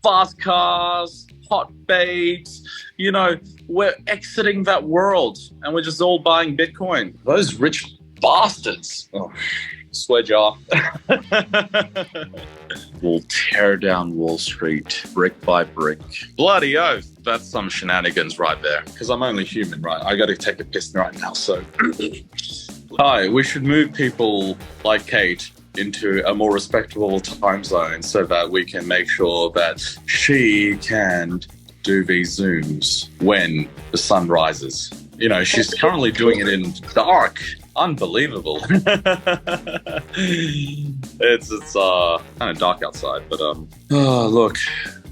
fast cars, hot babes. You know, we're exiting that world and we're just all buying Bitcoin. Those rich bastards. Oh, swear jar. We'll tear down Wall Street brick by brick. Bloody oath. That's some shenanigans right there. Because I'm only human, right? I got to take a piss right now, so... Hi, we should move people like Kate into a more respectable time zone so that we can make sure that she can do these Zooms when the sun rises. You know, she's currently doing it in dark. Unbelievable. It's kind of dark outside, but look,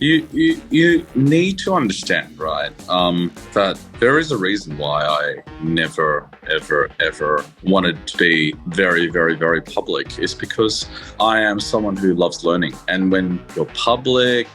you need to understand, right? That there is a reason why I never ever wanted to be very, very, very public. It's because I am someone who loves learning, and when you're public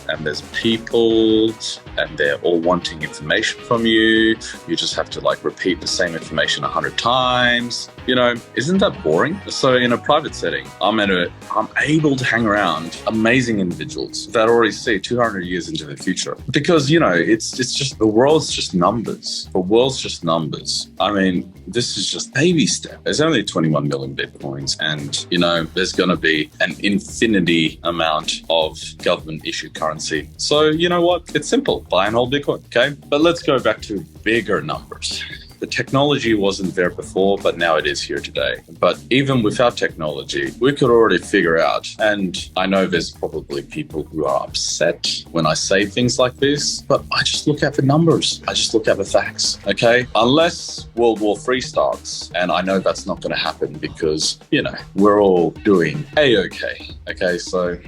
and there's people and they're all wanting information from you, you just have to like repeat the same information 100 times. You know, isn't that boring? So in a private setting, I'm able to hang around amazing individuals that already see 200 years into the future. Because, you know, it's just, the world's just numbers. The world's just numbers. I mean, this is just baby step. There's only 21 million Bitcoins, and, you know, there's going to be an infinity amount of government issued currency. So, you know what? It's simple. Buy and hold Bitcoin, okay? But let's go back to bigger numbers. The technology wasn't there before, but now it is here today. But even without technology, we could already figure out, and I know there's probably people who are upset when I say things like this, but I just look at the numbers. I just look at the facts, okay? Unless World War III starts, and I know that's not going to happen because, you know, we're all doing A-okay, okay? So...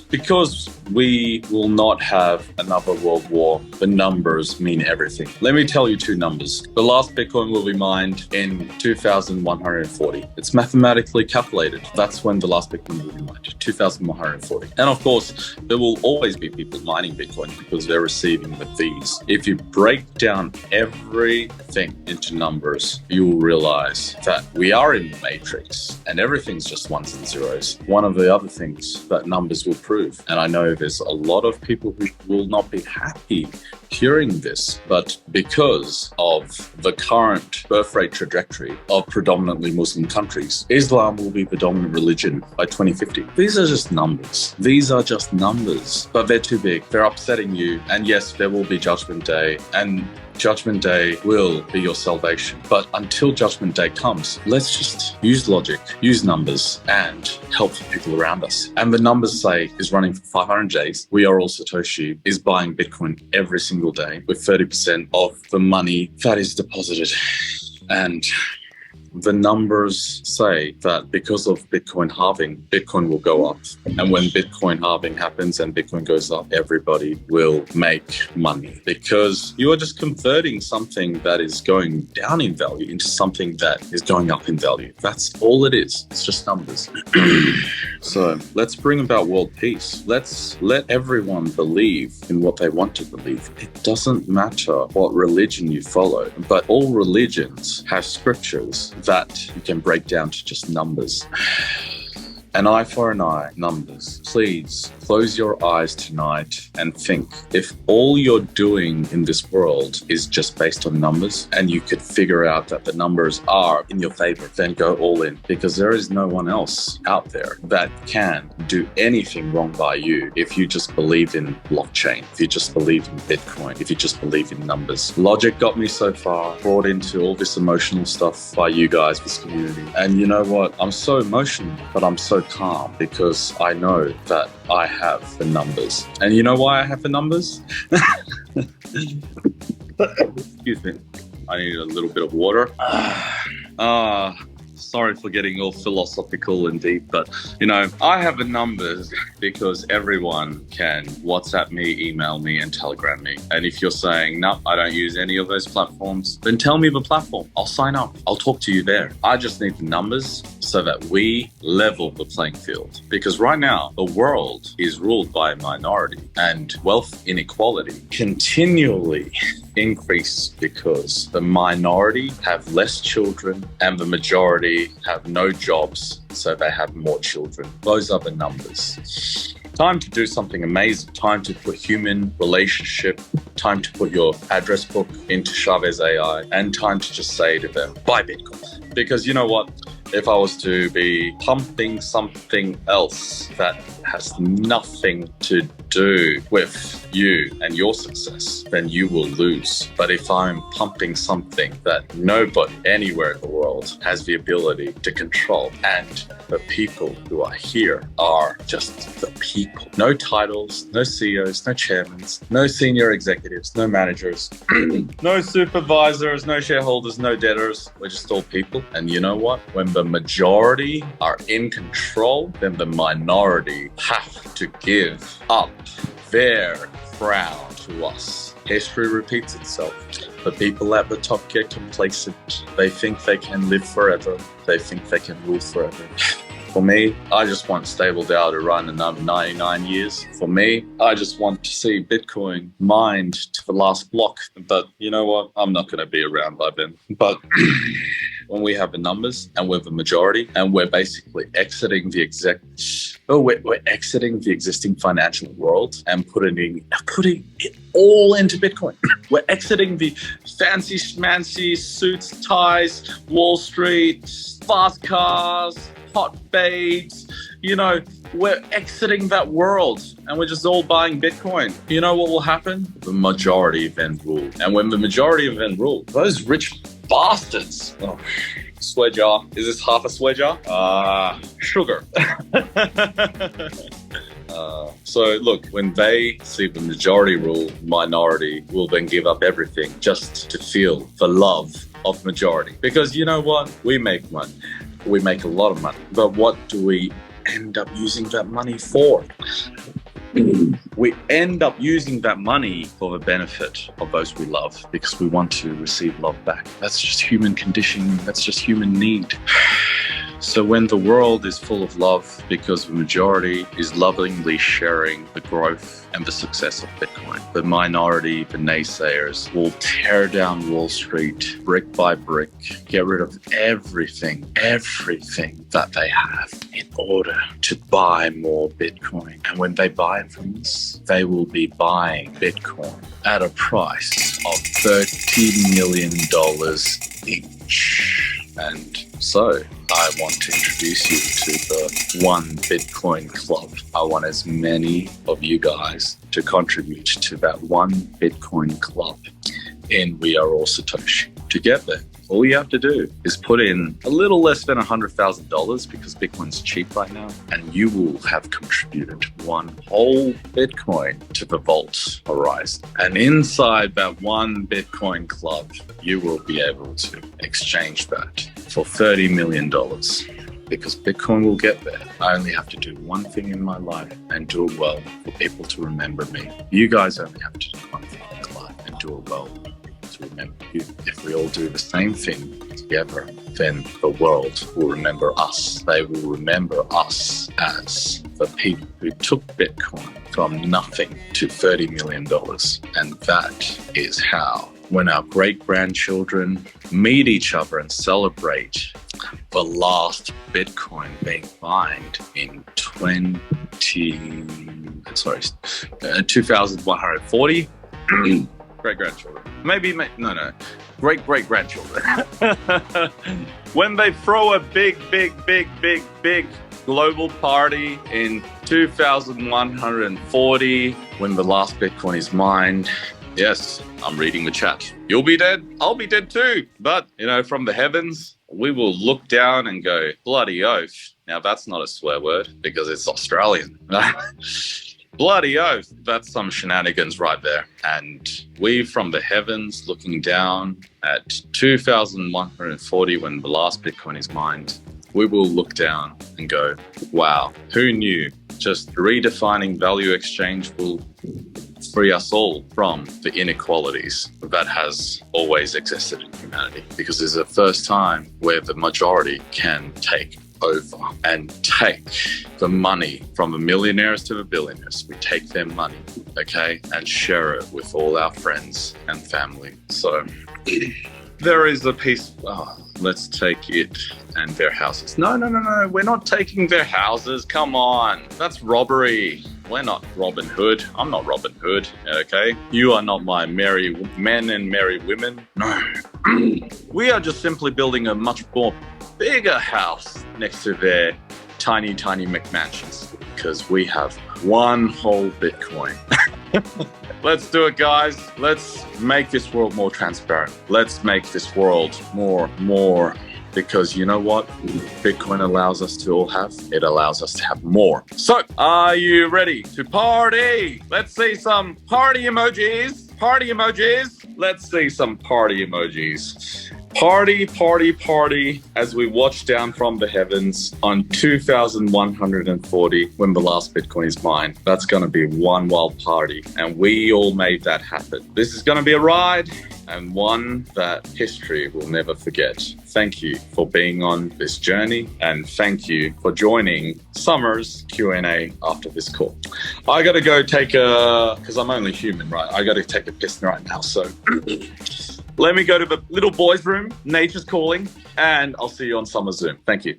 because we will not have another world war, the numbers mean everything. Let me tell you two numbers. The last Bitcoin will be mined in 2140. It's mathematically calculated. That's when the last Bitcoin will be mined, 2140. And of course, there will always be people mining Bitcoin because they're receiving the fees. If you break down everything into numbers, you will realize that we are in the matrix and everything's just ones and zeros. One of the other things that numbers will prove, and I know there's a lot of people who will not be happy hearing this, but because of the current birth rate trajectory of predominantly Muslim countries, Islam will be the dominant religion by 2050. These are just numbers. These are just numbers, but they're too big. They're upsetting you. And yes, there will be Judgment Day, and Judgment Day will be your salvation. But until Judgment Day comes, let's just use logic, use numbers, and help the people around us. And the numbers say is running for 500 days. We Are All Satoshi is buying Bitcoin every single day with 30% of the money that is deposited. And the numbers say that because of Bitcoin halving, Bitcoin will go up. And when Bitcoin halving happens and Bitcoin goes up, everybody will make money because you are just converting something that is going down in value into something that is going up in value. That's all it is. It's just numbers. So let's bring about world peace. Let's let everyone believe in what they want to believe. It doesn't matter what religion you follow, but all religions have scriptures that you can break down to just numbers. An eye for an eye, numbers. Please close your eyes tonight and think, if all you're doing in this world is just based on numbers and you could figure out that the numbers are in your favor, then go all in, because there is no one else out there that can do anything wrong by you if you just believe in blockchain, if you just believe in Bitcoin, if you just believe in numbers. Logic got me so far, brought into all this emotional stuff by you guys, this community. And you know what? I'm so emotional, but I'm so calm because I know that I have the numbers. And you know why I have the numbers? Excuse me. I need a little bit of water. Sorry for getting all philosophical and deep, but you know, I have the numbers because everyone can WhatsApp me, email me, and Telegram me. And if you're saying, no, I don't use any of those platforms, then tell me the platform. I'll sign up. I'll talk to you there. I just need the numbers so that we level the playing field. Because right now, the world is ruled by a minority, and wealth inequality continually increase because the minority have less children and the majority have no jobs, so they have more children. Those are the numbers. Time to do something amazing. Time to put human relationship, time to put your address book into Chavez AI, and time to just say to them, buy Bitcoin. Because you know what? If I was to be pumping something else that has nothing to do with you and your success, then you will lose. But if I'm pumping something that nobody anywhere in the world has the ability to control, and the people who are here are just the people. No titles, no CEOs, no chairmen, no senior executives, no managers, no supervisors, no shareholders, no debtors. We're just all people. And you know what? When the majority are in control, then the minority have to give up their crown to us. History repeats itself. The people at the top get complacent. They think they can live forever. They think they can rule forever. For me, I just want stable DAO to run another 99 years. For me, I just want to see Bitcoin mined to the last block. But you know what? I'm not going to be around by then. But when we have the numbers and we're the majority and we're basically exiting the we're exiting the existing financial world and putting it all into Bitcoin. We're exiting the fancy schmancy suits, ties, Wall Street, fast cars, hot babes. You know, we're exiting that world and we're just all buying Bitcoin. You know what will happen? The majority then rule. And when the majority then rule, those rich bastards. Oh, swear jar. Is this half a swear jar? Sugar. So look, when they see the majority rule, minority will then give up everything just to feel the love of majority. Because you know what? We make money. We make a lot of money. But what do we end up using that money for? We end up using that money for the benefit of those we love because we want to receive love back. That's just human conditioning. That's just human need. So when the world is full of love because the majority is lovingly sharing the growth and the success of Bitcoin, the minority, the naysayers, will tear down Wall Street brick by brick, get rid of everything that they have in order to buy more Bitcoin. And when they buy it from us, they will be buying Bitcoin at a price of $30 million each. And so I want to introduce you to the One Bitcoin Club. I want as many of you guys to contribute to that One Bitcoin Club in We Are All Satoshi. To get there, all you have to do is put in a little less than $100,000 because Bitcoin's cheap right now, and you will have contributed one whole Bitcoin to the vault horizon. And inside that One Bitcoin Club, you will be able to exchange that for $30 million. Because Bitcoin will get there. I only have to do one thing in my life and do it well for people to remember me. You guys only have to do one thing in your life and do it well to remember you. If we all do the same thing together, then the world will remember us. They will remember us as the people who took Bitcoin from nothing to $30 million. And that is how, when our great-grandchildren meet each other and celebrate the last Bitcoin being mined in 2140, great-grandchildren. Great-great-grandchildren. When they throw a big global party in 2140, when the last Bitcoin is mined. Yes, I'm reading the chat. You'll be dead. I'll be dead too. But, you know, from the heavens, we will look down and go, bloody oath. Now, that's not a swear word because it's Australian. Bloody oath. That's some shenanigans right there. And we from the heavens looking down at 2140 when the last Bitcoin is mined, we will look down and go, wow, who knew? Just redefining value exchange will free us all from the inequalities that has always existed in humanity. Because it's the first time where the majority can take over and take the money from the millionaires to the billionaires. We take their money, okay, and share it with all our friends and family. So there is a piece, let's take it and their houses. No, we're not taking their houses. Come on, that's robbery. We're not Robin Hood. I'm not Robin Hood, okay? You are not my merry men and merry women. No. We are just simply building a much more bigger house next to their tiny, tiny McMansions because we have one whole Bitcoin. Let's do it, guys. Let's make this world more transparent. Let's make this world more, because you know what? Bitcoin allows us to all have. It allows us to have more. So, are you ready to party? Let's see some party emojis. Party emojis. Let's see some party emojis. Party, party, party, as we watch down from the heavens on 2140 when the last Bitcoin is mined. That's going to be one wild party, and we all made that happen. This is going to be a ride, and one that history will never forget. Thank you for being on this journey, and thank you for joining Summer's Q&A after this call. I got to go take because I'm only human, right? I got to take a piss right now, so... Let me go to the little boy's room. Nature's calling, and I'll see you on Summer Zoom. Thank you.